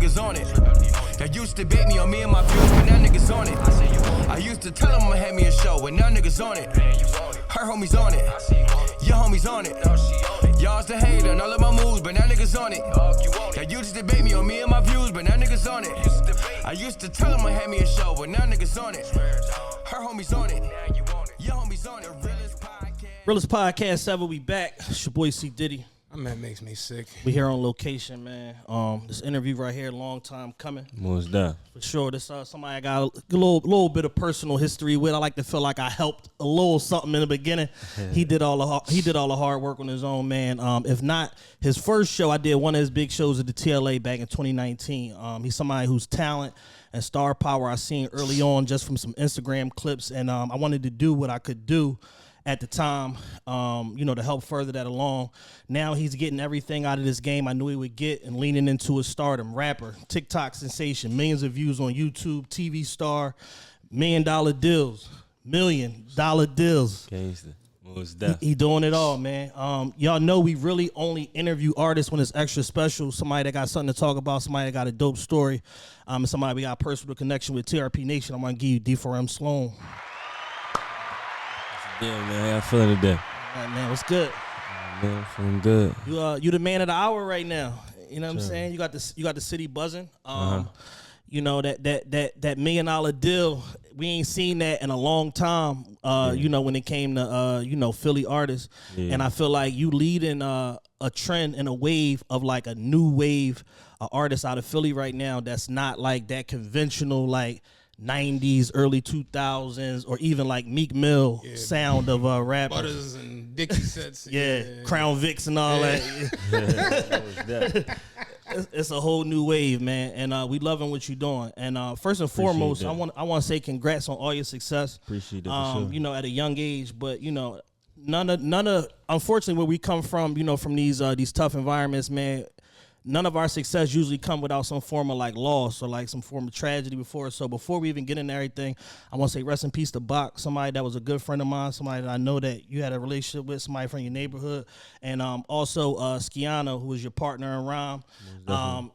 niggas on it. They used to bait me on me and my views, but now niggas on it. I used to tell them I'ma have me a show, but now niggas on it. Her homies on it, your homies on it. Y'all's the hater, and all of my moves, but now niggas on it. They used to debate me on me and my views, but now niggas on it. I used to tell them I'ma have me a show, but now niggas on it. Her homies on it, your homies on it. Realest Podcast ever, we back. It's your boy C Diddy. That makes me sick. We here on location, man. This interview right here, long time coming. What's that? For sure. This somebody I got a little bit of personal history with. I like to feel like I helped a little something in the beginning. He did all the hard work on his own, man. If not his first show, I did one of his big shows at the TLA back in 2019. He's somebody whose talent and star power I seen early on just from some Instagram clips, and I wanted to do what I could do at the time, to help further that along. Now he's getting everything out of this game I knew he would get and leaning into his stardom. Rapper, TikTok sensation, millions of views on YouTube, TV star, $1 million deals, $1 million deals. Gangsta. He doing it all, man. Y'all know we really only interview artists when it's extra special, somebody that got something to talk about, somebody that got a dope story, and somebody we got a personal connection with. TRP Nation, I'm going to give you D4M Sloan. Yeah, man, how y'all feeling today? Right, man, what's good? Man, I'm feeling good. You the man of the hour right now. You know what I'm saying? You got the city buzzing. You know that $1 million deal. We ain't seen that in a long time. When it came to Philly artists, and I feel like you leading a trend and a wave of like a new wave of artists out of Philly right now. That's not like that conventional like 90s, early 2000s, or even like Meek Mill sound of rappers. Butters and Dickie sets. Crown Vicks and all that. It's a whole new wave, man, and we loving what you're doing. And first and foremost, that. I want to say congrats on all your success. Appreciate that. For sure. At a young age, but none of unfortunately where we come from, from these tough environments, man. None of our success usually come without some form of like loss or like some form of tragedy before. So before we even get into everything, I want to say rest in peace to Bok, somebody that was a good friend of mine, somebody that I know that you had a relationship with, somebody from your neighborhood, and also Skiiano, who was your partner in rhyme.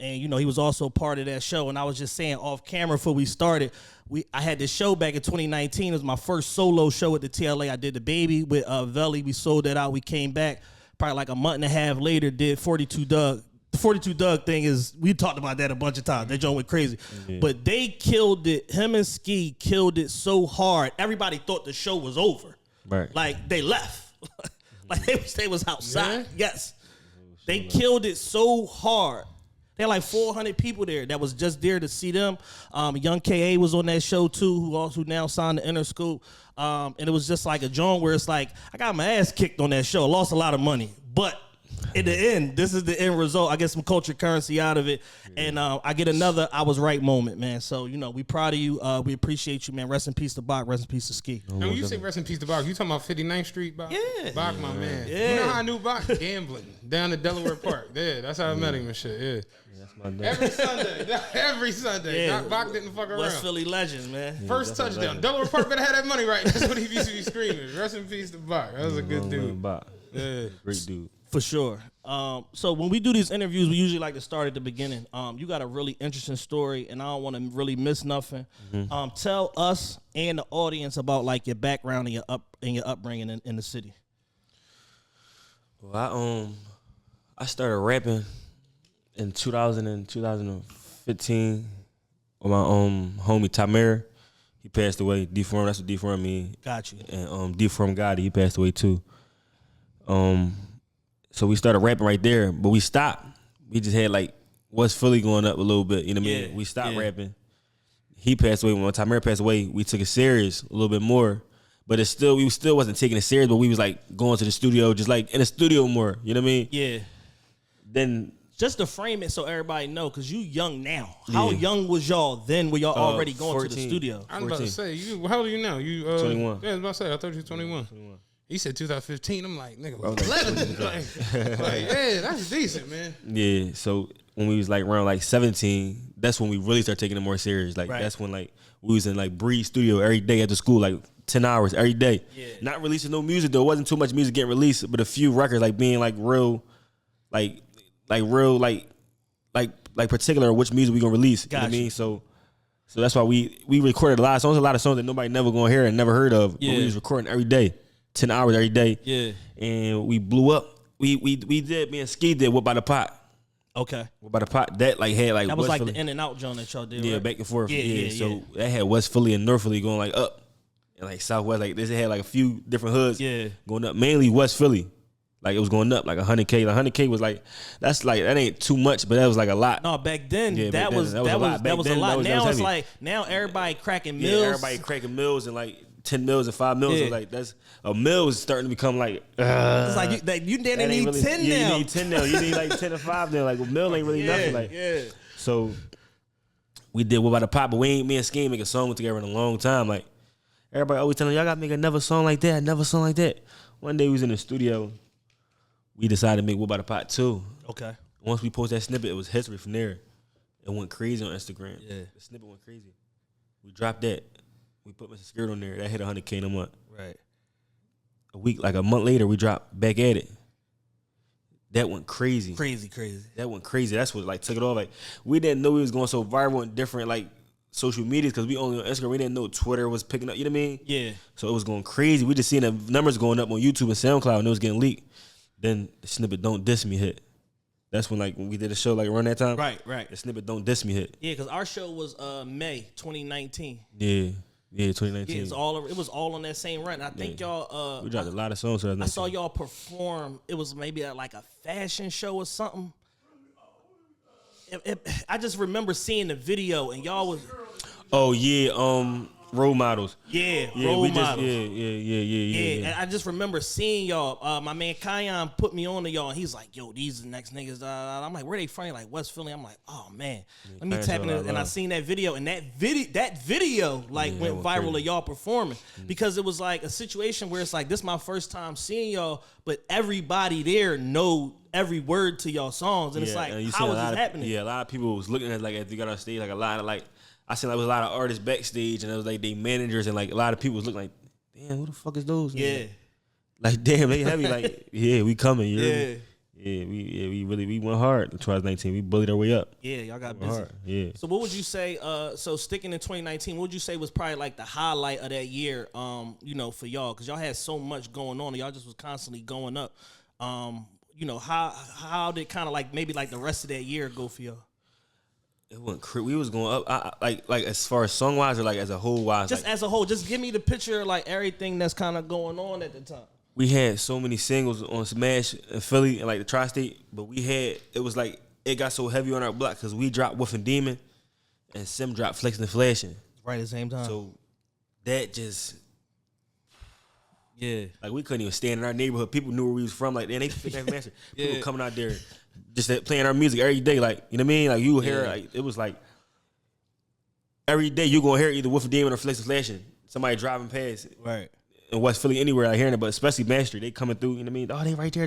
And he was also part of that show. And I was just saying off camera before we started, I had this show back in 2019. It was my first solo show at the TLA. I did The Baby with Veli. We sold that out. We came back probably like a month and a half later, did 42 Doug. The 42 Doug thing is, we talked about that a bunch of times. That joint went crazy. Yeah. But they killed it. Him and Ski killed it so hard. Everybody thought the show was over. Right. Like, they left. Like, they was outside. Yeah. Yes. They killed it so hard. They had like 400 people there that was just there to see them. Young K.A. was on that show, too, who now signed to Interscope. And it was just like a joint where it's like, I got my ass kicked on that show. I lost a lot of money. But in the end, this is the end result. I get some culture currency out of it, and I get another I was right moment, man. So, we proud of you. We appreciate you, man. Rest in peace to Bok. Rest in peace to Ski. And when you say rest in peace to Bok, you talking about 59th Street, Bok? Yeah. Bok, my man. Yeah. You know how I knew Bok? Gambling down at Delaware Park. Yeah, that's how I met him and shit. Yeah. That's my dad. Every Sunday. Yeah. Bok didn't fuck around. West Philly legends, man. First touchdown. Delaware Park better have that money right. That's what he used to be screaming. Rest in peace to Bok. That was a good dude. Bok. Yeah. Great dude. For sure. So when we do these interviews, we usually like to start at the beginning. You got a really interesting story, and I don't want to really miss nothing. Tell us and the audience about like your background and your upbringing in the city. Well, I started rapping in 2015 with my homie Tamir. He passed away. D4M, that's what D4M mean. Got you. And D4M Gotti, he passed away too. So we started rapping right there, but we stopped. We just had like West Philly going up a little bit. You know what I mean? We stopped rapping. He passed away. When Tamir passed away, we took it serious a little bit more. But we still wasn't taking it serious, but we was like going to the studio, just like in the studio more. You know what I mean? Yeah. Then just to frame it so everybody know, because you young now. How young was y'all then when y'all already going 14. to the studio? I was about to say, how old are you now? You 21. Yeah, I was about to say, I thought you were 21. He said 2015. I'm like, nigga, 11. Yeah, that's decent, man. Yeah, so when we was like around like 17, that's when we really started taking it more serious. Like that's when like we was in like Breeze Studio every day after school, like 10 hours every day. Yeah. Not releasing no music though. It wasn't too much music getting released, but a few records like being like real, like like particular which music we gonna release. You know what I mean? So that's why we recorded a lot of songs that nobody never gonna hear and never heard of. Yeah. But we was recording every day, 10 hours every day. Yeah. And we blew up. We did, me and Ski did What By The Pot. Okay. What By The Pot? That like had like that was West like Philly. The in and out joint that y'all did. Yeah, right? back and forth. Yeah. So that had West Philly and North Philly going like up. And like Southwest, like this had like a few different hoods going up. Mainly West Philly. Like it was going up like 100K. Like 100K was like that ain't too much, but that was like a lot. No, back then that was a lot. Now it's like everybody cracking mills. Yeah, everybody cracking mills and like 10 mils and 5 mils. Yeah. So like that's a mill is starting to become like it's like you didn't need really, 10 now. You need 10 now. You need like 10 or 5 now. Like a mill ain't really nothing. Like so we did What By The Pot, but me and Ski ain't make a song together in a long time. Like everybody always telling y'all gotta make another song like that, another song like that. One day we was in the studio. We decided to make What By The Pot 2. Okay. Once we posted that snippet, it was history from there. It went crazy on Instagram. Yeah. The snippet went crazy. We dropped that. We put Mr. Skirt on there. That hit 100K in a month. Right. A month later, we dropped Back At It. That went crazy. Crazy. That went crazy. That's what like took it off. Like we didn't know we was going so viral in different like social medias because we only on Instagram. We didn't know Twitter was picking up. You know what I mean? Yeah. So it was going crazy. We just seen the numbers going up on YouTube and SoundCloud and it was getting leaked. Then the snippet Don't Diss Me hit. That's when like when we did a show like around that time. Right. The snippet Don't Diss Me hit. Yeah, because our show was May 2019. Yeah, 2019. Yeah, it was all on that same run. I think y'all we dropped a lot of songs. I saw y'all perform. It was maybe at like a fashion show or something. I just remember seeing the video and y'all was. Oh yeah, role models. Yeah, role models. Yeah. And I just remember seeing y'all. My man Kion put me on to y'all, and he's like, "Yo, these are the next niggas." I'm like, "Where they from?" Like West Philly. I'm like, "Oh man, let me tap in." And I seen that video, and that video like went viral of y'all performing because it was like a situation where it's like this my first time seeing y'all, but everybody there know every word to y'all songs, and it's like, how is this happening? Yeah, a lot of people was looking at like as you got on stage, like a lot of like. I seen like there was a lot of artists backstage, and it was like they managers, and like a lot of people was looking like, damn, who the fuck is those? Yeah, like damn, they heavy. Like yeah, we coming. We went hard in 2019. We bullied our way up. Yeah, y'all got busy. Hard. Yeah. So what would you say? So sticking in 2019, what would you say was probably like the highlight of that year? For y'all, because y'all had so much going on, and y'all just was constantly going up. How did kind of like maybe like the rest of that year go for y'all? It went. We was going up. Like as far as song wise or like as a whole wise. Just like, as a whole, just give me the picture of like everything that's kind of going on at the time. We had so many singles on Smash in Philly and like the Tri-State, but it was like it got so heavy on our block because we dropped Wolf and Demon, and Sim dropped Flexing and Flashing. Right at the same time. So that just. Yeah. Like we couldn't even stand in our neighborhood. People knew where we was from. Like they fit that master. People coming out there. Just playing our music every day, like, you know what I mean? Like, you hear, like, it was like, every day you gonna hear either Wolf of Demon or Flex and Flashing. Somebody driving past. Right. In West Philly, anywhere, like, hearing it, but especially Mastery, they coming through, you know what I mean? Oh, they right there,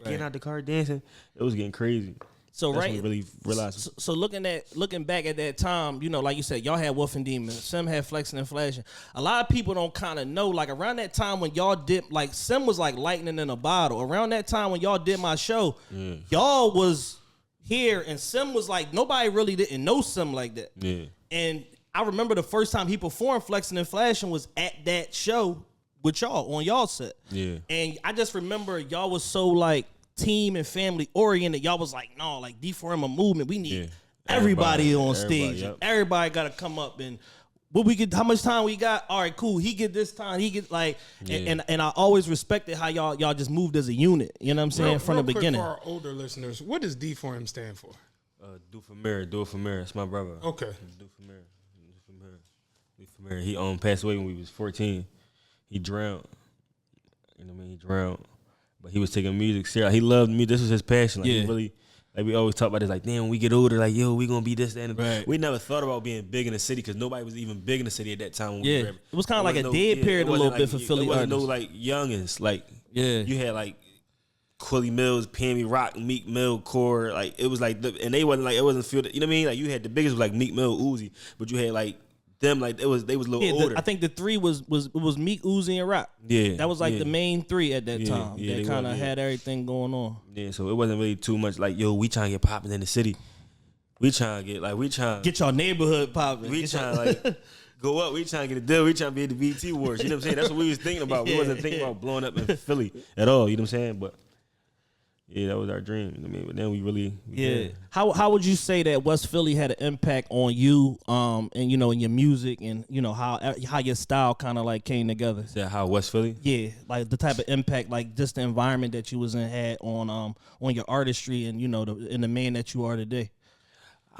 getting out the car, dancing. It was getting crazy. So that's when we really realized. So looking back at that time, like you said, y'all had Wolf and Demon, Sim had Flexing and Flashing. A lot of people don't kind of know, like around that time when y'all did, like Sim was like lightning in a bottle. Around that time when y'all did my show, y'all was here and Sim was like, nobody really didn't know Sim like that. Yeah. And I remember the first time he performed Flexing and Flashing was at that show with y'all on y'all set. Yeah. And I just remember y'all was so like team and family oriented. Y'all was like, no, like D4M a movement. We need everybody on stage. Everybody got to come up and what we get. How much time we got? All right, cool. He get this time. He get like, and I always respected how y'all just moved as a unit. You know what I'm saying from the beginning. For our older listeners, what does D4M stand for? Do for Mirror. Do it for Mirror. It's my brother. Okay. Do for Mirror. Do for Mirror. He passed away when we was 14. He drowned. You know what I mean? He drowned. But he was taking music serious. He loved me. This was his passion. Like he really, like we always talk about this. Like, damn, when we get older, like, yo, we gonna be this, that, and right. We never thought about being big in the city because nobody was even big in the city at that time. When we were it was kind of like a dead period a little bit for Philly. There wasn't no like youngins. Like, you had like Quilly Mills, Pammy Rock, Meek Mill, Core. Like it was like, and they wasn't like it wasn't feel. You know what I mean? Like you had the biggest was like Meek Mill, Uzi, but you had like. Them like they was a little older. I think the three was Meek, Uzi, and Rock. Yeah, that was like the main three at that time. That kind of had everything going on. Yeah, so it wasn't really too much like yo, we trying to get popping in the city. We trying to get your neighborhood popping. We trying like go up. We trying to get a deal. We trying to be at the BT Wars. You know what I'm saying? That's what we was thinking about. We wasn't thinking about blowing up in Philly at all. You know what I'm saying? But yeah, that was our dream. You know what I mean? But then we really did. How would you say that West Philly had an impact on you, and you know, in your music, and you know how your style kind of like came together? Is that how West Philly? Yeah, like the type of impact, like just the environment that you was in had on your artistry, and you know, the man that you are today.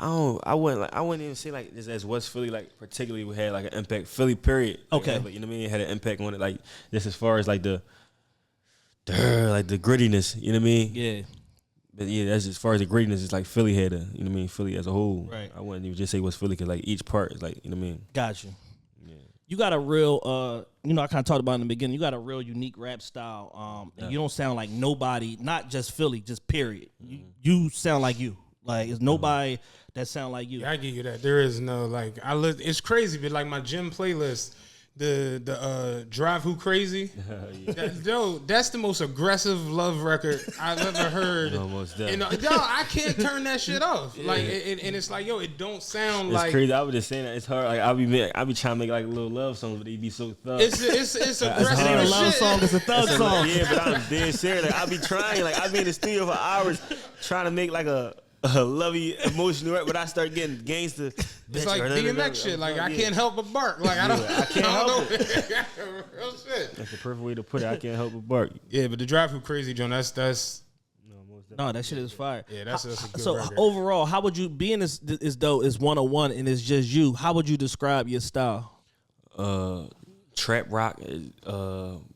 I wouldn't even say like this as West Philly like particularly we had like an impact. Philly period. Okay. But you know what I mean? It had an impact on it like just as far as like the grittiness, you know what I mean? Yeah. But yeah, that's as far as the grittiness, it's like Philly had you know what I mean? Philly as a whole. Right. I wouldn't even just say West Philly because like each part is like, you know what I mean? Got you. Yeah. You got a real, you know, I kind of talked about in the beginning. You got a real unique rap style. And you don't sound like nobody, not just Philly, just period. Mm-hmm. You sound like you. Like, it's nobody that sound like you. Yeah, I give you that. There is no like it's crazy, but like my gym playlist, the Drive Who Crazy. That's the most aggressive love record I've ever heard. Almost done. And I can't turn that shit off. Yeah. Like and it's like, it don't sound it's like crazy. I was just saying that it's hard. Like I be trying to make like little love songs, but they be so thug. It's aggressive. It ain't a love shit. song, it's a thug song. Yeah, but I'm dead serious. Like I be trying. Like I be in the studio for hours trying to make like a lovey emotional rap, but I start getting gangster. It's like DMX shit. Like I can't help but bark. Like I can't help it. Real shit. That's the perfect way to put it. I can't help but bark. Yeah, but the Drive Who Crazy, John. That's no, that shit is fire. Yeah, that's a good so record. overall, how would you being as though it's 101 and it's just you? How would you describe your style? Trap rock.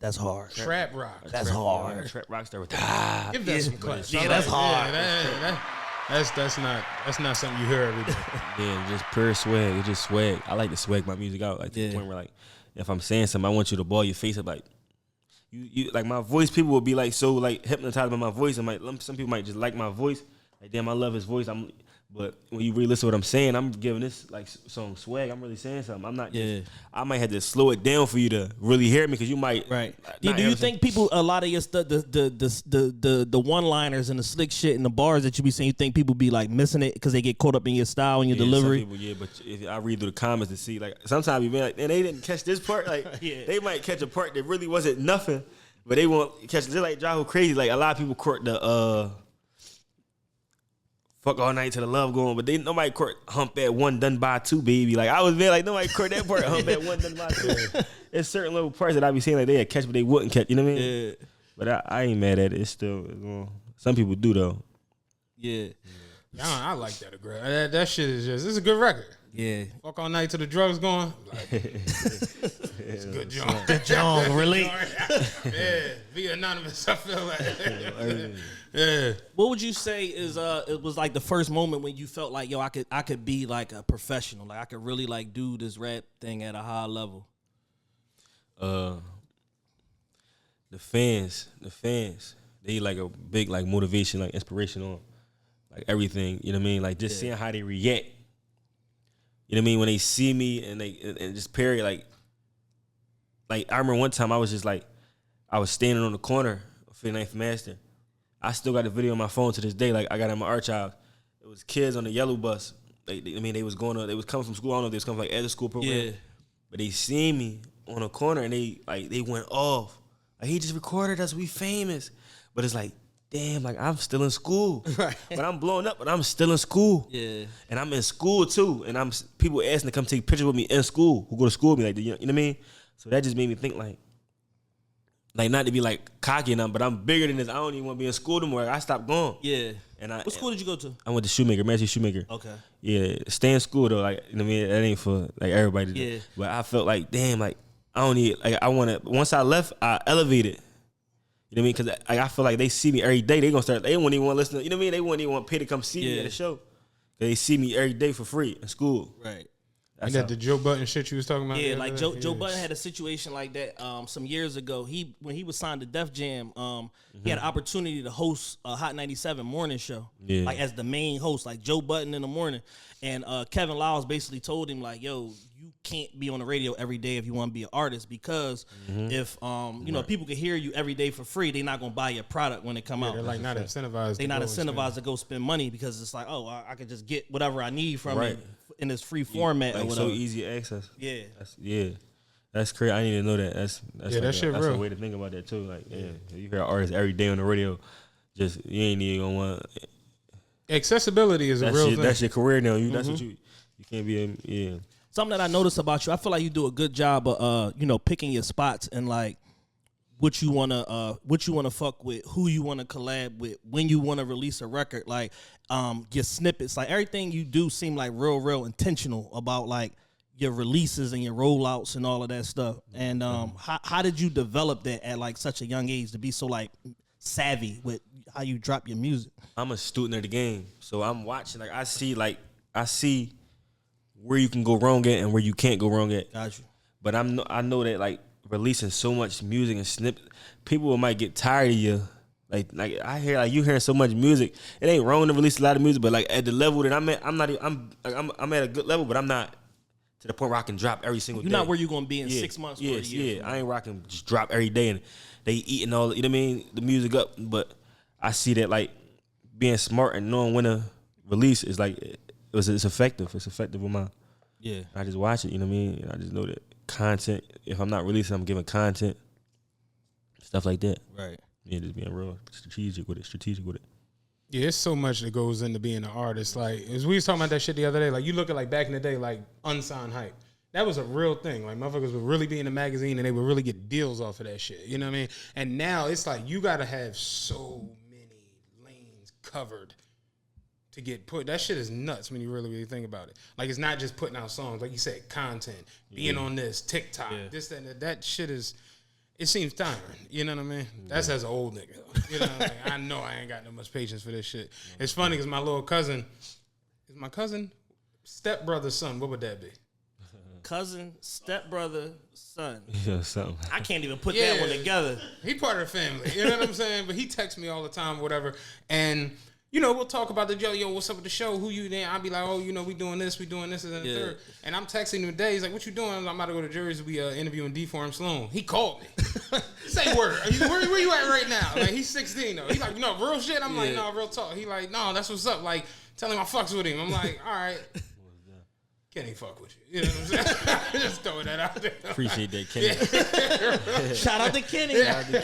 That's hard. Trap rock. That's hard. Trap rock start with Give that some class. Yeah, that's hard. That's not something you hear every day. Yeah, just pure swag. It's just swag. I like to swag my music out, like to the point where like if I'm saying something, I want you to ball your face up like you like my voice. People will be like so like hypnotized by my voice, and some people might just like my voice. Like damn, I love his voice. But when you really listen to what I'm saying, I'm giving this like song swag. I'm really saying something. I'm not. Yeah. I might have to slow it down for you to really hear me because you might. Right. Do you think people a lot of your stuff the one-liners and the slick shit and the bars that you be saying, you think people be like missing it because they get caught up in your style and your delivery? Some people, but if I read through the comments to see like sometimes you be like, and they didn't catch this part. Like they might catch a part that really wasn't nothing, but they won't catch it. Just like Drive Crazy. Like a lot of people caught the fuck all night till the love going, but nobody caught hump that one done by two, baby. Like I was there, like nobody caught that part, hump that one done by two. There's certain little parts that I be saying like they had catch, but they wouldn't catch. You know what I mean? Yeah. But I ain't mad at it. It's still some people do though. Yeah. I like that aggressive. That shit is it's a good record. Yeah. Fuck all night till the drugs going. Like, it's a good job. Good job, really. Yeah. Be anonymous. I feel like. Yeah. What would you say is it was like the first moment when you felt like, yo, I could be like a professional, like I could really like do this rap thing at a high level? The fans, they like a big like motivation, like inspiration on like everything. You know what I mean? Like just seeing how they react. You know what I mean? When they see me and just period, like I remember one time I was just like, I was standing on the corner of 59th Master. I still got the video on my phone to this day. Like I got it in my archives. It was kids on the yellow bus. They was coming from school. I don't know if they was coming from like after school program. Yeah. But they seen me on a corner and they went off. Like he just recorded us. We famous. But it's like, damn, like I'm still in school. Right. But I'm blowing up, but I'm still in school. Yeah. And I'm in school too. And people asking to come take pictures with me in school, who go to school with me, like you know what I mean? So that just made me think like not to be like cocky and but I'm bigger than this. I don't even want to be in school anymore. I stopped going. Yeah. What school did you go to? I went to Shoemaker, Matthew Shoemaker. Okay. Yeah. Stay in school though, like you know what I mean? That ain't for like everybody to do. But I felt like, damn, like I don't need once I left, I elevated. You know what I mean? Because I feel like they see me every day. They won't even want to listen. You know what I mean? They won't even want to pay to come see me at the show. They see me every day for free in school. Right. You got the Joe Budden shit you was talking about? Yeah, like Joe Budden had a situation like that some years ago. When he was signed to Def Jam, he had an opportunity to host a Hot 97 morning show, like as the main host, like Joe Budden in the morning. And Kevin Lyles basically told him like, "Yo, you can't be on the radio every day if you want to be an artist because if you know people can hear you every day for free, they're not gonna buy your product when it come out. They're like not incentivized. They're not incentivized to go spend money because it's like, oh, I can just get whatever I need from it in this free format like or whatever. so easy access. Yeah, That's crazy. I didn't even know that. That's that shit that's real. a way to think about that too. Like, you hear artists every day on the radio, just you ain't even gonna want. Accessibility is a real thing. That's your career now. That's what you can't be. Something that I noticed about you, I feel like you do a good job of you know, picking your spots and like what you wanna fuck with, who you wanna collab with, when you wanna release a record, like your snippets, like everything you do seem like real intentional about like your releases and your rollouts and all of that stuff. And how did you develop that at like such a young age to be so like savvy with how you drop your music? I'm a student of the game, so I'm watching. Like I see where you can go wrong at and where you can't go wrong at. Got you. But I know that like releasing so much music and snippets, people might get tired of you. Like I hear like you hearing so much music. It ain't wrong to release a lot of music, but like at the level that I'm at, I'm at a good level, but I'm not to the point where I can drop every single day. You're not where you're gonna be in 6 months or a year. Yeah, I ain't rocking just drop every day and they eating all, you know what I mean, the music up. But I see that like being smart and knowing when to release is like it's effective. It's effective with my. Yeah. I just watch it, you know what I mean? I just know that content, if I'm not releasing, I'm giving content, stuff like that. Right. Yeah, just being real strategic with it. Yeah, there's so much that goes into being an artist. Like, as we was talking about that shit the other day, like, you look at, like, back in the day, like, unsigned hype. That was a real thing. Like, motherfuckers would really be in the magazine and they would really get deals off of that shit. You know what I mean? And now it's like you got to have so many lanes covered to get put. That shit is nuts when you really think about it. Like, it's not just putting out songs. Like you said, content, being on this, TikTok, this, that, and that shit is, it seems tiring. You know what I mean? That's as an old nigga. You know what I mean? I know I ain't got no much patience for this shit. It's funny because my little cousin, is my cousin? Stepbrother's son, what would that be? Cousin, stepbrother, son. Yeah, something. I can't even put that one together. He part of the family. You know what I'm saying? But he texts me all the time, whatever. And, you know, we'll talk about the show. Yo, what's up with the show? Who you there? I'll be like, oh, you know, we doing this, and the third. And I'm texting him today. He's like, what you doing? I'm about to go to Jersey. We interviewing D4M Sloan. He called me. Say word. Where you at right now? Like, he's 16, though. He's like, no, real shit? I'm like, no, real talk. He like, no, that's what's up. Like, tell him I fucks with him. I'm like, all right. Kenny fuck with you. You know what I'm saying? Just throwing that out there. Appreciate that, Kenny. Shout out to Kenny. Shout out to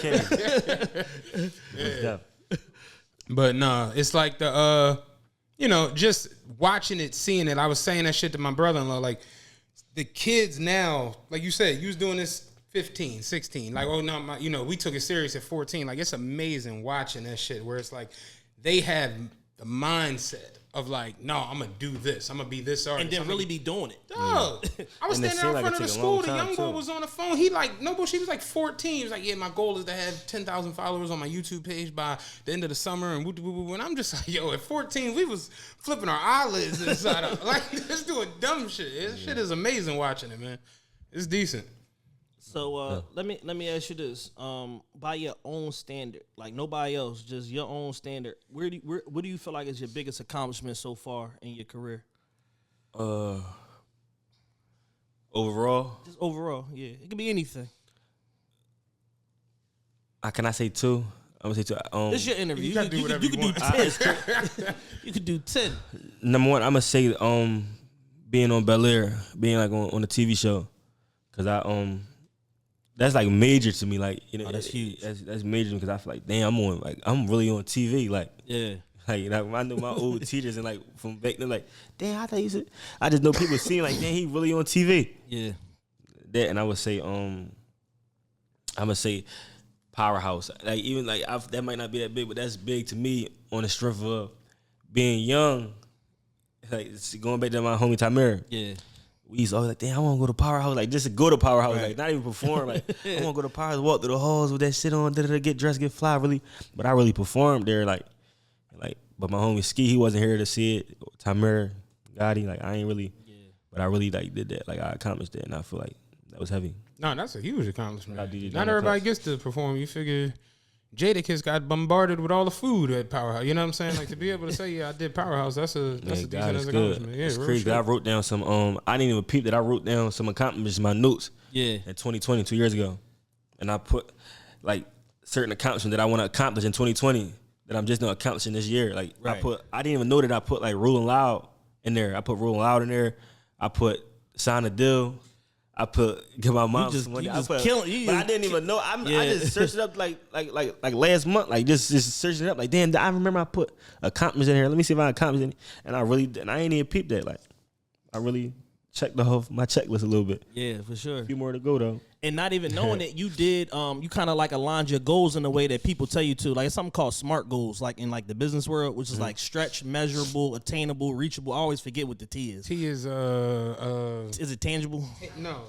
Kenny. Yeah. But nah, it's like the you know, just watching it, seeing it. I was saying that shit to my brother-in-law. Like, the kids now, like you said, you was doing this 15, 16. Like, oh no, you know, we took it serious at 14. Like, it's amazing watching that shit where it's like they have the mindset of like, no, I'm gonna do this. I'm gonna be this artist. And then really be doing it. Dog. I was standing out in front of the school. The young boy was on the phone. He like, no bullshit. He was like 14. He was like, yeah, my goal is to have 10,000 followers on my YouTube page by the end of the summer. And woo-woo-woo. And I'm just like, yo, at 14, we was flipping our eyelids inside out. Like, just doing dumb shit. This shit is amazing watching it, man. It's decent. So let me ask you this: by your own standard, like nobody else, just your own standard. What do you feel like is your biggest accomplishment so far in your career? Overall, just overall, yeah. It could be anything. Can I say two? I'm gonna say two. This is your interview. You can do whatever you want. 10. You could do 10. Number one, I'm gonna say being on Bel Air, being like on the TV show, cause that's like major to me. Like, you know, that's huge. That's major because I feel like, damn, I'm really on TV. Like, yeah. Like, I know my old teachers and like from back then, like, damn, I thought you said. I just know people seeing like, damn, he really on TV. Yeah. That, and I would say, I'm gonna say powerhouse. Like, even like that might not be that big, but that's big to me on the strength of being young. Like, it's going back to my homie Tamir. Yeah. We used to always like, damn, I want to go to Powerhouse. Like, just to go to Powerhouse. Right. Like, not even perform. Like, I want to go to Powerhouse, walk through the halls with that shit on, get dressed, get fly, really. But I really performed there, like, but my homie Ski, he wasn't here to see it. Tamir, Gotti, like, I ain't really But I really like did that. Like I accomplished that, and I feel like that was heavy. No, that's a huge accomplishment. DJ Not everybody gets to perform. You figure Jadakiss got bombarded with all the food at Powerhouse. You know what I'm saying? Like to be able to say, yeah, I did Powerhouse. That's a decent accomplishment. Yeah, it's real crazy. shit. I wrote down some. I didn't even peep that I wrote down some accomplishments in my notes. Yeah. In 2020, 2 years ago, and I put like certain accomplishments that I want to accomplish in 2020 that I'm just not accomplishing this year. Like Right. I didn't even know that I put like Rolling Loud in there. I put Rolling Loud in there. I put Sign a Deal. I put Give My Mom some money. I didn't even know. I just searched it up like last month. Like just searching it up. Like damn, I remember I put accomplishments in here. Let me see if I accomplished any. And I ain't even peeped that. Like I really checked my checklist a little bit. Yeah, for sure. A few more to go though. And not even knowing it, you did. You kind of like aligned your goals in a way that people tell you to. Like it's something called SMART goals, like in like the business world, which is like stretch, measurable, attainable, reachable. I always forget what the T is. T is Is it tangible? no,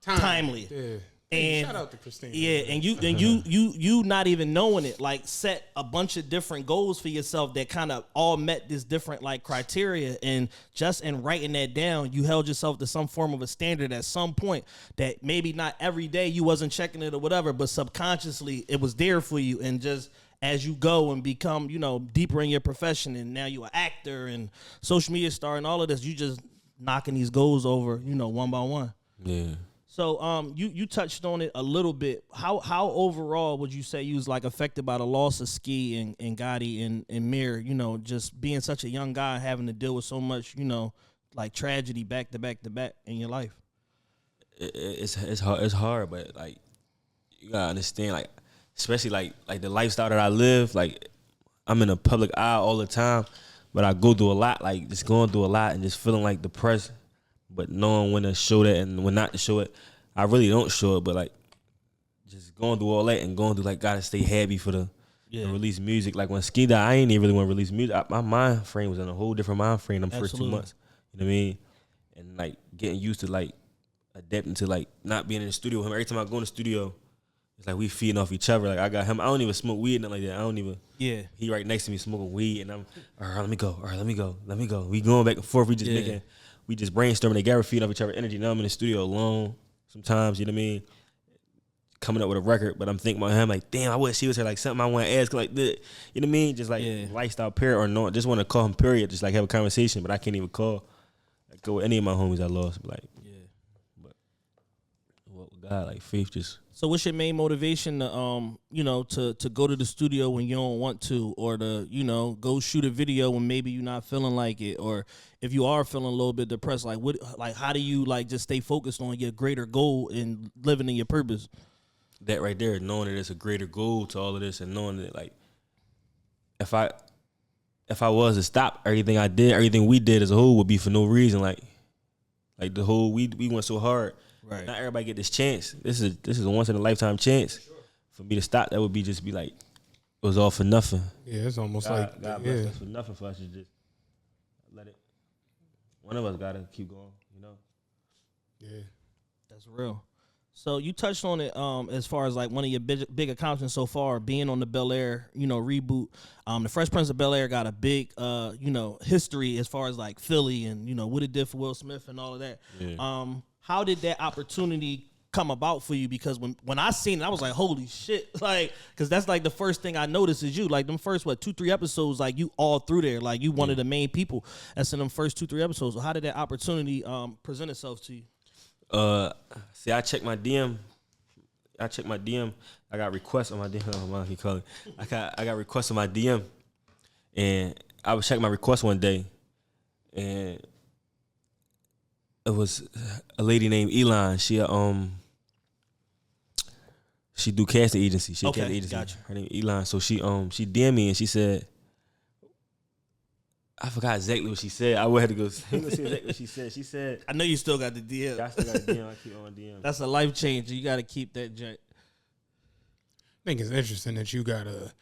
Timely. Yeah. And shout out to Christine. Yeah, and you not even knowing it, like set a bunch of different goals for yourself that kind of all met this different like criteria, and just in writing that down, you held yourself to some form of a standard at some point that maybe not every day you wasn't checking it or whatever, but subconsciously it was there for you, and just as you go and become, deeper in your profession, and now you're an actor and social media star and all of this, you just knocking these goals over, one by one. Yeah. So you touched on it a little bit. How overall would you say you was like affected by the loss of Ski and Gotti and Mir, just being such a young guy having to deal with so much, like tragedy back to back to back in your life? It's hard, but like you gotta understand, like especially like the lifestyle that I live, like I'm in a public eye all the time, but I go through a lot, like just going through a lot and just feeling like depressed. But knowing when to show that and when not to show it, I really don't show it. But like, just going through all that and going through like, gotta stay happy for the release music. Like when Ski died, I ain't even really want to release music. My mind frame was in a whole different mind frame them first 2 months. You know what I mean? And like getting used to like adapting to like not being in the studio with him. Every time I go in the studio, it's like we feeding off each other. Like I got him. I don't even smoke weed, nothing like that. I don't even. Yeah. He right next to me smoking weed, and I'm all right. Let me go. All right, let me go. Let me go. We going back and forth. We just brainstorming together, feeding off each other energy. Now I'm in the studio alone sometimes, you know what I mean? Coming up with a record, but I'm thinking about him like, damn, I wish he was here, like something I want to ask, like this. You know what I mean? Just like lifestyle period or no, just want to call him period, just like have a conversation, but I can't even call. Like go with any of my homies I lost, but like, but what God, like faith just. So what's your main motivation to to go to the studio when you don't want to, or to go shoot a video when maybe you're not feeling like it, or if you are feeling a little bit depressed, like how do you like just stay focused on your greater goal and living in your purpose? That right there, knowing that it's a greater goal to all of this, and knowing that like if I was to stop everything I did, everything we did as a whole would be for no reason. Like the whole we went so hard. Right. Not everybody get this chance. This is a once in a lifetime chance. For me to stop, that would be just be like it was all for nothing. Yeah, it's almost God bless us for nothing for us to just let it. One of us gotta keep going, Yeah, that's real. So you touched on it as far as like one of your big accomplishments so far, being on the Bel Air, reboot. The Fresh Prince of Bel Air got a big, history as far as like Philly and what it did for Will Smith and all of that. Yeah. How did that opportunity come about for you? Because when I seen it, I was like, holy shit. Like, because that's like the first thing I noticed is you. Like them first, 2-3 episodes, like you all through there. Like you one of the main people that's in them first 2-3 episodes. So how did that opportunity present itself to you? See, I checked my DM. I got requests on my DM. He called it. I got requests on my DM, and I was checking my request one day, and it was a lady named Elon. She do casting agency. She casting agency. Gotcha. Her name Elon. So she DM'd me and she said, I forgot exactly what she said. I would have to go see exactly what she said. She said, I know you still got the DM. I still got the DM. I keep on DM. That's a life changer. You got to keep that joint. I think it's interesting that you got a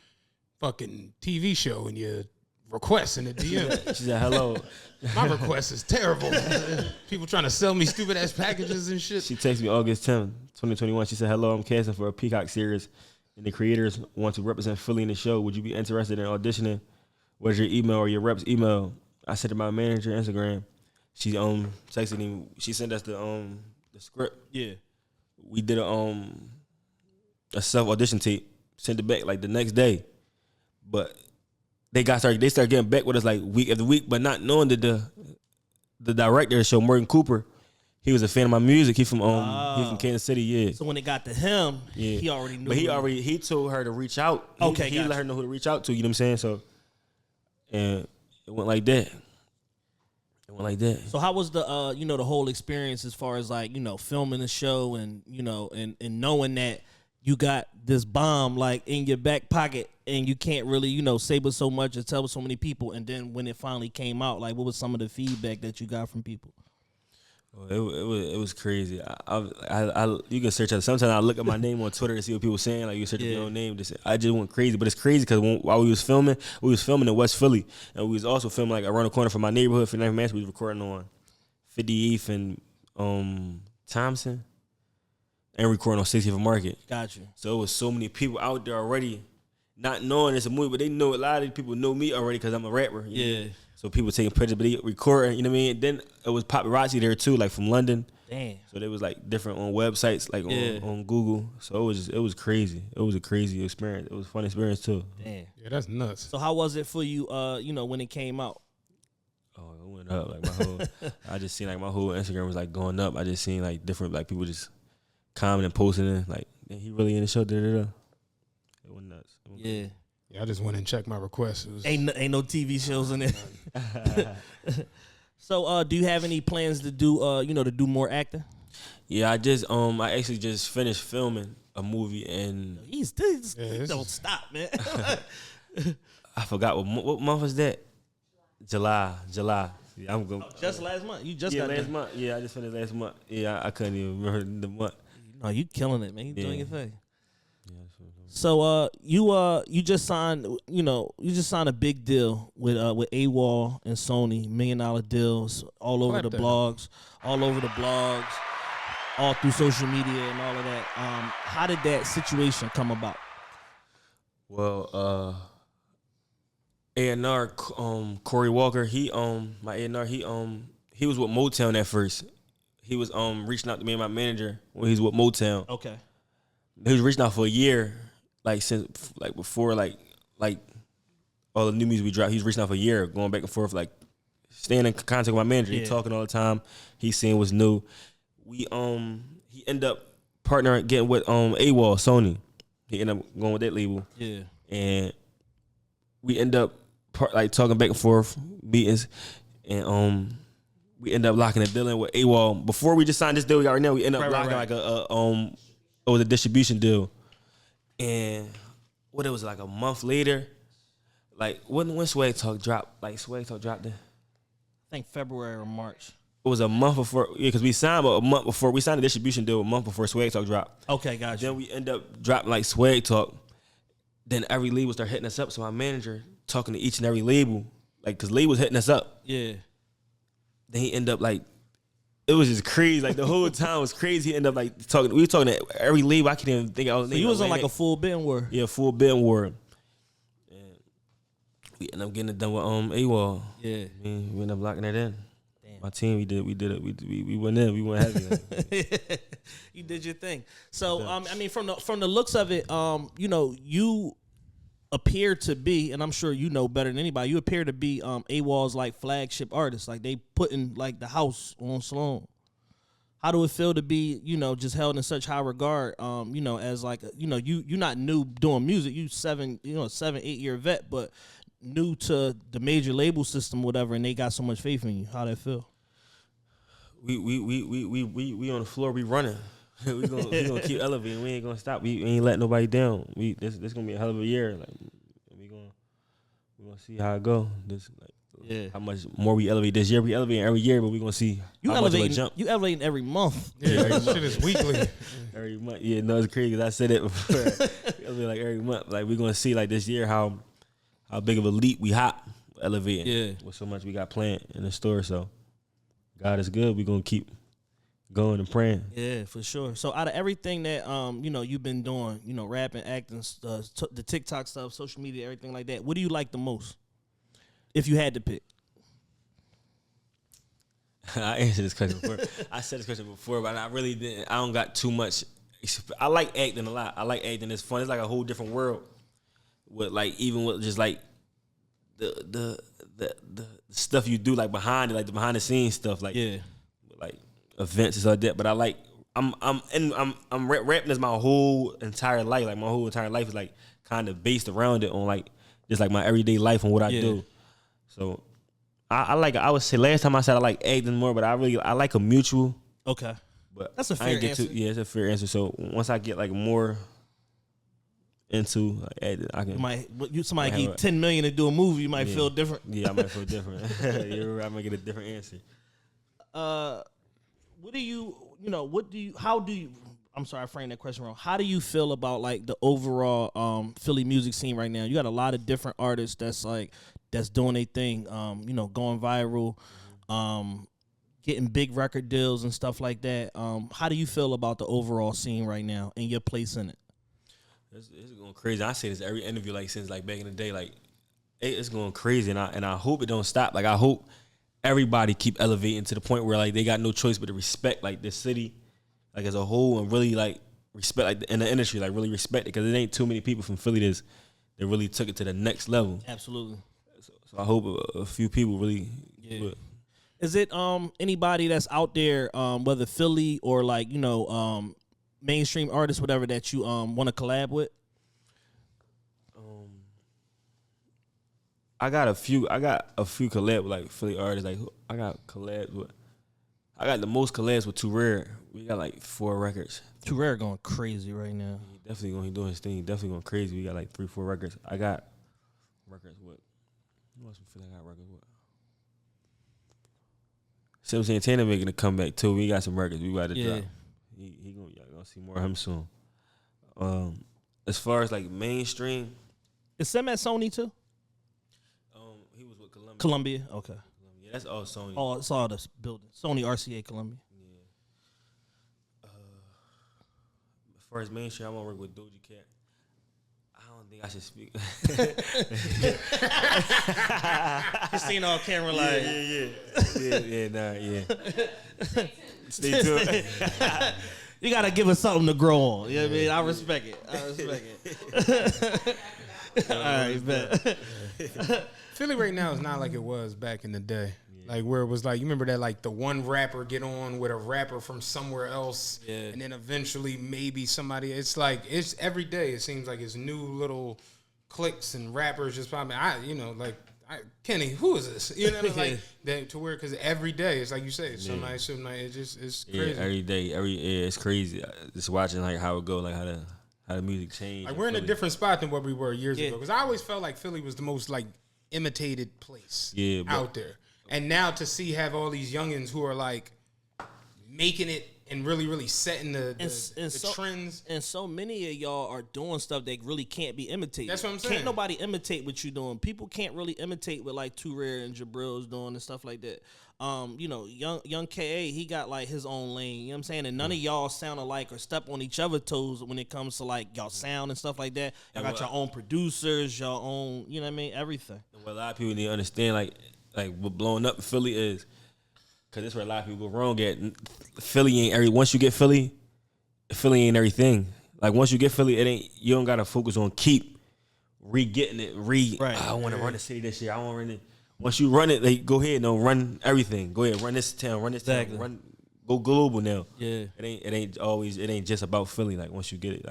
fucking TV show and you're requesting a DM. She said, hello. My request is terrible. People trying to sell me stupid ass packages and shit. She texted me August 10th, 2021. She said, hello, I'm casting for a Peacock series, and the creators want to represent Philly in the show. Would you be interested in auditioning? What's your email or your rep's email? I sent to my manager Instagram. She texted him. She sent us the script. Yeah. We did a self audition tape. Sent it back like the next day, but they started getting back with us like week after week, but not knowing that the director of the show, Morgan Cooper, he was a fan of my music. He from Kansas City. Yeah. So when it got to him, he already knew. But he told her to reach out. He let her know who to reach out to. You know what I'm saying? So, and it went like that. So how was the the whole experience as far as like, filming the show and and knowing that you got this bomb like in your back pocket and you can't really, say with so much or tell with so many people, and then when it finally came out, like what was some of the feedback that you got from people? It was crazy. You can search it. Sometimes I look at my name on Twitter to see what people saying. Like you search your own name. I just went crazy, but it's crazy because while we was filming in West Philly, and we was also filming like around the corner from my neighborhood. 59th Mass, we was recording on 58th and Thompson, and recording on 60th Market. Gotcha. So it was so many people out there already, not knowing it's a movie, but they know a lot of these people know me already because I'm a rapper. You know? So people taking pictures, but they recording, you know what I mean? Then it was paparazzi there too, like from London. Damn. So they was like different on websites, like on Google. So it was crazy. It was a crazy experience. It was a fun experience too. Damn. Yeah, that's nuts. So how was it for you, when it came out? Oh, it went up. Like my whole, I just seen like my whole Instagram was like going up. I just seen like different like people just commenting and posting it. Like, man, he really in the show. It went nuts. Yeah. Yeah, I just went and checked my requests. Ain't no TV shows in there. So, do you have any plans to do, to do more acting? Yeah, I actually just finished filming a movie, and He don't stop, man. I forgot what month was that? July. Yeah, I'm going. Just last month. You just got last done. month. Yeah, I just finished last month. Yeah, I couldn't even remember the month. No, you killing it, man. You doing your thing. Yeah, So you just signed a big deal with AWAL and Sony, $1 million deals all over the blogs, all through social media and all of that. How did that situation come about? Well, A&R, Corey Walker, my A&R, he was with Motown at first. He was reaching out to me and my manager when he was with Motown. Okay. He was reaching out for a year, before all the new music we dropped. He was reaching out for a year, going back and forth, like staying in contact with my manager. He talking all the time. He seeing what's new. He ended up partnering, getting with AWAL Sony. He ended up going with that label. Yeah. And we end up talking back and forth, meetings, and we end up locking a deal in with AWAL. Before we just signed this deal we got right now, we end up locking like a distribution deal. And what it was like a month later, like when Swag Talk dropped, then I think February or March. It was a month before, because we signed a month before. We signed a distribution deal a month before Swag Talk dropped. Okay, gotcha. Then we end up dropping like Swag Talk. Then every label started hitting us up. So my manager talking to each and every label, like, because labels hitting us up. Yeah. Then he ended up like, it was just crazy. Like the whole time was crazy. He ended up like talking. We were talking to every label. I can't even think of all the names. So you was on like a full bidding war. Yeah, full bidding war. And we ended up getting it done with AWAL. Yeah. We ended up locking it in. Damn. My team, we did it. We went in. We went heavy. You did your thing. So I mean, from the looks of it, you appear to be, and I'm sure you know better than anybody, you appear to be AWAL's like flagship artist. Like they putting like the house on Sloan. How do it feel to be, just held in such high regard? As like, you're not new doing music. You 7-8 year vet, but new to the major label system, whatever, and they got so much faith in you. How that feel? We on the floor. We running. we gonna keep elevating. We ain't gonna stop. We ain't letting nobody down. This gonna be a hell of a year. Like we gonna see how it go. How much more we elevate this year. We elevating every year, but we gonna see how much of a jump. You elevating every month. Yeah, that shit is weekly. Every month. Yeah, no, it's crazy because I said it before. It'll like every month. Like we gonna see like this year how big of a leap we hop elevating. Yeah, with so much we got planned in the store. So God is good. We gonna keep going and praying. Yeah, for sure. So out of everything that you've been doing, rapping, acting, the TikTok stuff, social media, everything like that, what do you like the most? If you had to pick. I answered this question before. I said this question before, but I really didn't. I don't got too much. I like acting a lot. I like acting. It's fun. It's like a whole different world. With like even with just like the stuff you do like behind it, like the behind the scenes stuff, like like events and stuff like that. But I like rapping is my whole entire life. Like my whole entire life is like kind of based around it on like just like my everyday life and what I do. So I like. I would say last time I said I like acting more, but I like a mutual. Okay. But that's a fair answer. It's a fair answer. So once I get like more into like, I can. Somebody give you $10 million to do a movie, you might feel different. Yeah, I might feel different. You're right, I might get a different answer. What do you? How do you? I'm sorry, I framed that question wrong. How do you feel about like the overall Philly music scene right now? You got a lot of different artists that's doing their thing. Going viral. Getting big record deals and stuff like that. How do you feel about the overall scene right now and your place in it? It's going crazy. I say this every interview, like since like back in the day, like it's going crazy, and I hope it don't stop. Like I hope everybody keep elevating to the point where like they got no choice but to respect like the city, like as a whole, and really like respect like in the industry, like really respect it, because it ain't too many people from Philly that really took it to the next level. Absolutely. So I hope a few people really. Yeah. Is it anybody that's out there, whether Philly or like mainstream artists, whatever, that you want to collab with? I got a few collabs with like Philly artists. Like I got the most collabs with Too Rare. We got like 4 records. Too Rare going crazy right now. He doing his thing. He definitely going crazy. We got like 3-4 records. I got records with. Who else we feel like I got records with? Sim Santana making a comeback too. We got some records we got to drop. Y'all gonna see more of him soon. As far as like mainstream, is Sim at Sony too? He was with Columbia. Columbia, okay. Yeah, that's all Sony. Oh, it's all this building. Sony RCA Columbia. Yeah. As far as mainstream, I want to work with Doja Cat. I don't think I should speak. Christina on camera like yeah. Stay tuned. You gotta give us something to grow on. You know what I mean? I respect it. All right, bet. Philly right now is not like it was back in the day. Like where it was like, you remember that like the one rapper get on with a rapper from somewhere else, and then eventually maybe somebody. It's like it's every day. It seems like it's new little cliques and rappers just popping. Kenny, who is this? You know, like that to where because every day it's like you say, somebody. It's crazy. Yeah, every day, it's crazy. Just watching like how it go, like how the music changed. Like we're in a different spot than what we were years ago. Because I always felt like Philly was the most like imitated place out there. And now to have all these youngins who are like making it and really, really setting the trends. And so many of y'all are doing stuff that really can't be imitated. That's what I'm saying. Can't nobody imitate what you're doing. People can't really imitate what like Too Rare and Jabril's doing and stuff like that. Young K.A., he got like his own lane, you know what I'm saying? And none of y'all sound alike or step on each other's toes when it comes to like y'all sound and stuff like that. Y'all got your own producers, your own, you know what I mean, everything. What a lot of people need to understand, like what blowing up in Philly is, because that's where a lot of people go wrong at. Philly ain't once you get Philly ain't everything. Like once you get Philly, you don't gotta focus on keep re-getting it, right. I want to run the city this year. I want to run it. Once you run it, go ahead and run everything. Go ahead, run this town, run this town, go global now. Yeah. It ain't just about Philly. Like once you get it,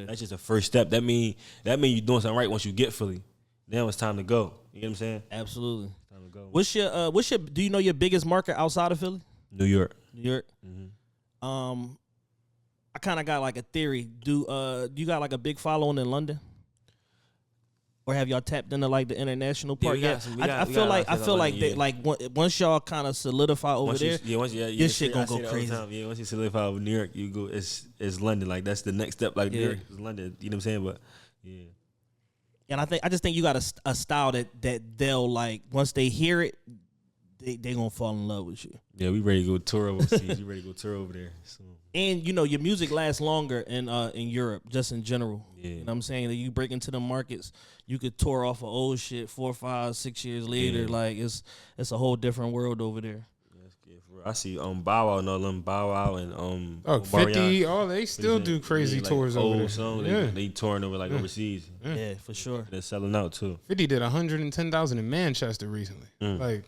that's just a first step. That mean you're doing something right once you get Philly. Then it's time to go. You get what I'm saying? Absolutely. Time to go. What's your do you know your biggest market outside of Philly? New York. Mm-hmm. I kind of got like a theory. Do you got like a big following in London? Or have y'all tapped into like the international part? I feel like they, like once y'all kind of solidify over there, your shit gonna go crazy. Once you solidify over New York, you go. It's London. Like that's the next step. Like New York is London. You know what I'm saying? But yeah. And I just think you got a style that they'll like once they hear it, they gonna fall in love with you. Yeah, we ready to go tour overseas. We ready to go tour over there. So. And your music lasts longer in Europe, just in general. Yeah. You know what I'm saying? That you break into the markets, you could tour off of old shit 4, 5, 6 years later. Yeah. Like it's a whole different world over there. Yeah, I see Bow Wow and all them, Bow Wow and 50, all they still do crazy tours over there. Songs, Yeah. they touring over like overseas. Yeah, for sure. They're selling out too. 50 did 110,000 in Manchester recently. Like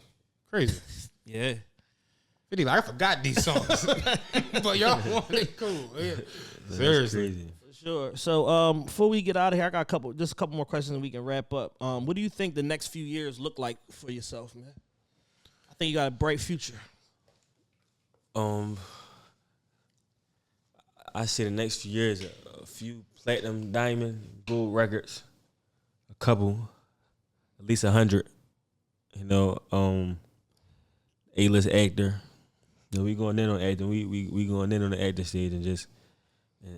crazy. Yeah. 50 like, I forgot these songs. But y'all want it cool. Yeah. Seriously. Crazy. Sure. So before we get out of here, I got a couple more questions and we can wrap up. What do you think the next few years look like for yourself, man? I think you got a bright future. I see the next few years a few platinum, diamond, gold records, a couple, at least 100. You know, A-list actor. You know, we going in on acting. We going in on the acting stage and just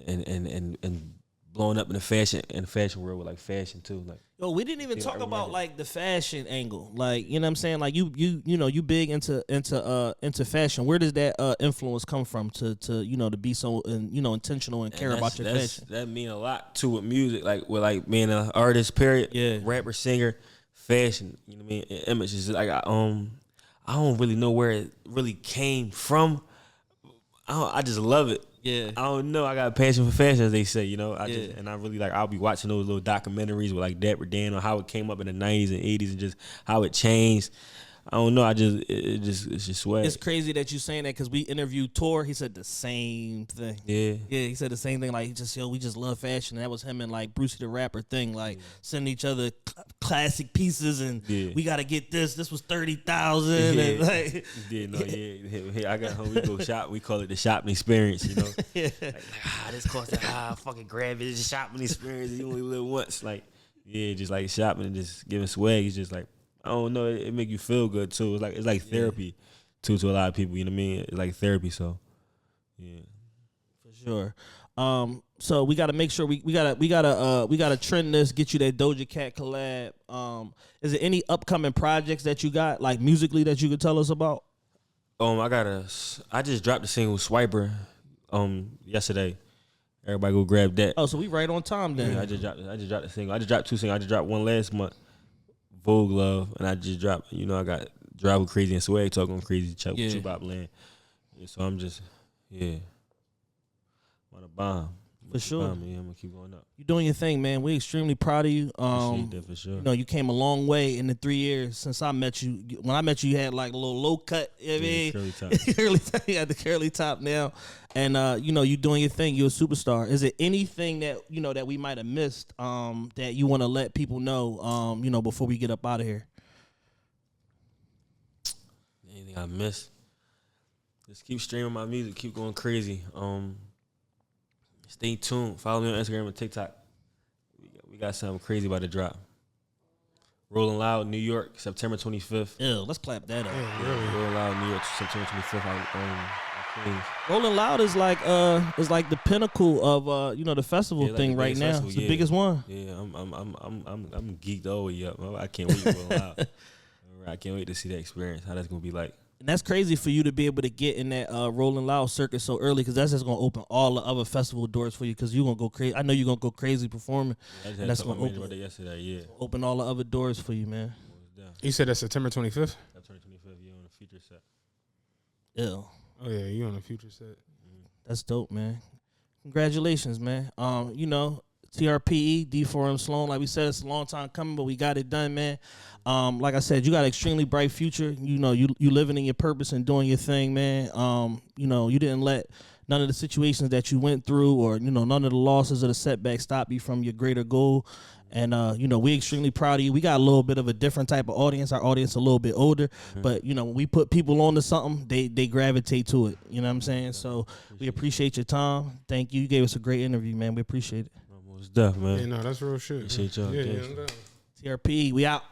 and blowing up in the fashion world with like fashion too. Like, yo, we didn't even talk about like the fashion angle. Like, you know what I'm saying? Like you know, you big into fashion. Where does that influence come from to to be so intentional and care about your fashion? That mean a lot too with music, like with like being an artist, period. Yeah. Rapper, singer, fashion, you know what I mean? Image is like I don't really know where it really came from. I just love it. Yeah. I don't know. I got a passion for fashion, as they say, you know. I really like, I'll be watching those little documentaries with like Dapper Dan on how it came up in the 90s and 80s and just how it changed. I don't know. It's just swag. It's crazy that you saying that because we interviewed Tor. He said the same thing. Yeah. Yeah, he said the same thing. Like, we just love fashion. And that was him and like Brucey the Rapper thing. Like, sending each other classic pieces and we got to get this. This was 30,000. Yeah. And like, I got home. We go shop. We call it the shopping experience, you know. Like, this costs fucking grab it. It's a shopping experience. You only live once. Like, yeah, just like shopping and just giving swag. It's just like, I don't know. It make you feel good too. It's like therapy too to a lot of people. You know what I mean? It's like therapy. So yeah, for sure. So we got to make sure we gotta trend this. Get you that Doja Cat collab. Is there any upcoming projects that you got like musically that you could tell us about? I just dropped the single Swiper yesterday. Everybody go grab that. Oh, so we right on time then. Yeah, I just dropped the single. I just dropped 2 singles. I just dropped one last month, Vogue Love, and I just dropped, I got Drive with Crazy and Swag Talk on Crazy Chubop Land. Yeah, so I'm just, I'm on a bomb. For sure. I'm going to keep going up. You're doing your thing, man. We're extremely proud of you. Appreciate that for sure. You came a long way in the 3 years since I met you. When I met you, you had like a little low cut. You know what I mean? Curly top. You got the curly top now. And, you're doing your thing. You're a superstar. Is there anything that, that we might have missed that you want to let people know, before we get up out of here? Anything I missed? Just keep streaming my music. Keep going crazy. Stay tuned. Follow me on Instagram and TikTok. We got something crazy about to drop. Rolling Loud, New York, September 25th. Ew, let's clap that up. Rolling Loud, New York, September 25th. Queens. Rolling Loud is like the pinnacle of the festival thing right now. Festival, it's the biggest one. Yeah, I'm geeked all the way up. I can't wait to Rolling Loud. I can't wait to see that experience. How that's gonna be like. And that's crazy for you to be able to get in that Rolling Loud circuit so early because that's just going to open all the other festival doors for you because you're going to go crazy. I know you're going to go crazy performing. Yeah, that's going to open all the other doors for you, man. You said that's September 25th? September 25th, you're on a feature set. Yeah. Oh, yeah, you're on a future set. That's dope, man. Congratulations, man. TRPE, D4M Sloan, like we said, it's a long time coming, but we got it done, man. Like I said, you got an extremely bright future. You living in your purpose and doing your thing, man. You didn't let none of the situations that you went through or, none of the losses or the setbacks stop you from your greater goal. And, we're extremely proud of you. We got a little bit of a different type of audience. Our audience a little bit older. But, when we put people onto something, they gravitate to it. You know what I'm saying? So we appreciate your time. Thank you. You gave us a great interview, man. We appreciate it. Stuff, man. Yeah, no, that's real shit. Appreciate y'all. Yeah, TRP, we out.